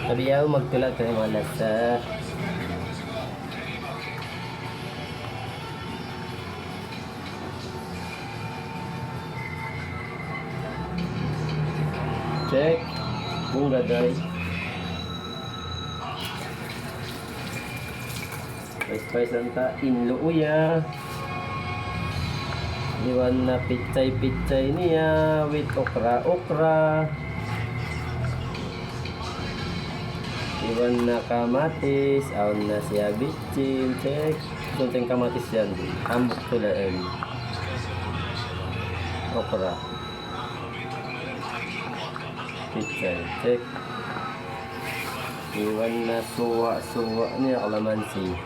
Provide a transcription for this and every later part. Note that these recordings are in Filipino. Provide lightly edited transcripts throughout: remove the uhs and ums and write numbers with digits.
Sabiyaw magtulak tayo mga lasa. Check. Bunga day. Spice lang ta. Inlo uya. Iwan na pichay-pichay niya with okra-okra. Iwan na kamatis. Awan na siya bitchin. Check. Kunting kamatis yan. Ambok tulaan. Okra. Pichay. Check. Iwan na suwa-suwa niya kalamansi.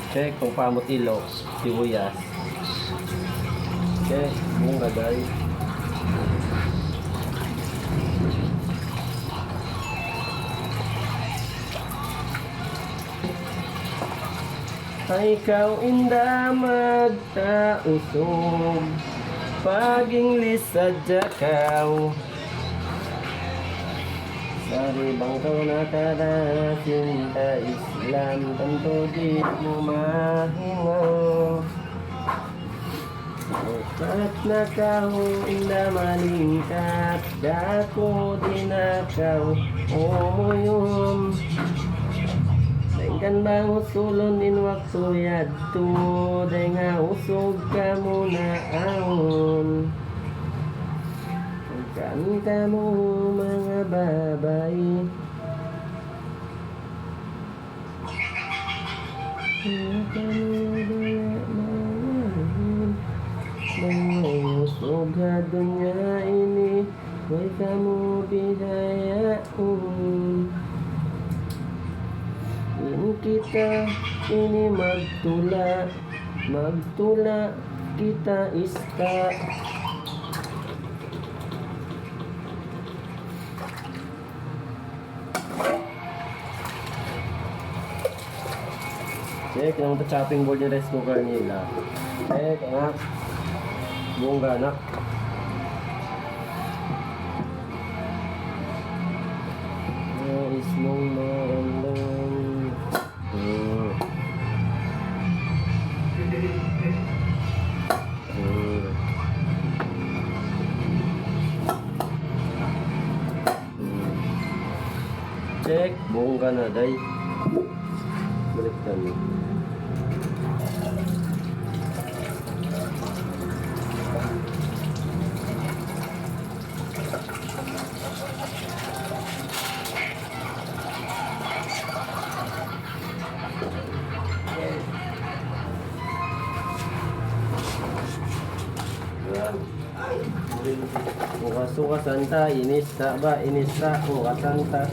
Check kung pamot ilok, sibuyas. Check, bunga day. Ay ikaw inda magtausog, paginglis sa jakaw. Sari bang kau nakada cinta Islam tentu di mo mahingaw. Ukat na kau inda malingkat, dako di nakaw umuyom. Dengkan bang usulon in waktu yadto, denga usog ka muna ahon. Kan kamu mga babae, mengusog sa dunya ini, huwag kamu bidayaon. In kita ini magtula kita ista. Check yung chopping board yung rice cooker nila. Check, anak. Bunga, anak. Nais mong maramdaman. Check, bunga na, day. Balik kami. Muka santa, inista ba? Inista, muka santa.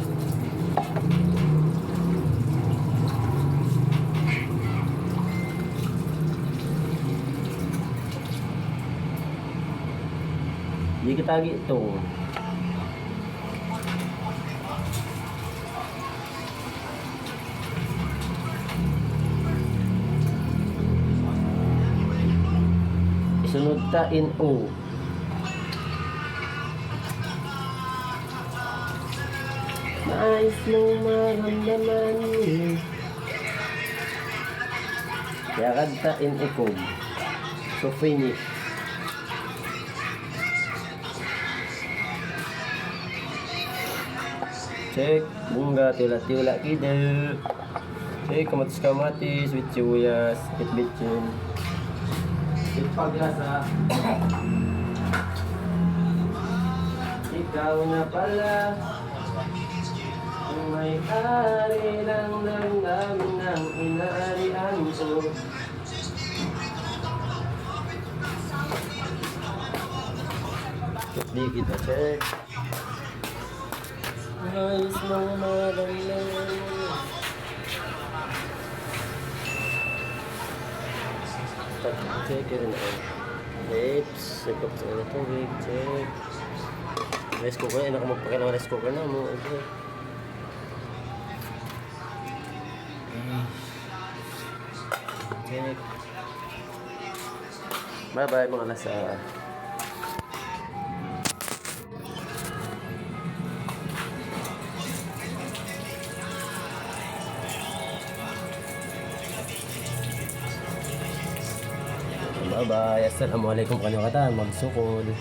Di kita gitu. Isunod ta in O. Nais mong maramdaman. Yakad ta in ikom. So finish. Check, bunga, tula-tula kita. Check, kamatis-kamatis, with sibuyas, bitbitchin. Check, paglasa. Ikaw na pala ang may-ari ng damdamin ng inaarihan ko. Check, di kita check. Nais mong maramdaman. Check rin ako. Lips, sigap sa mga tubig, check. Rice cooker, enak ka magpakailang rice cooker na mo. Okay. Check. Bye-bye mga lasa. Bye-bye. Assalamualaikum kanyo kata. Magsukod.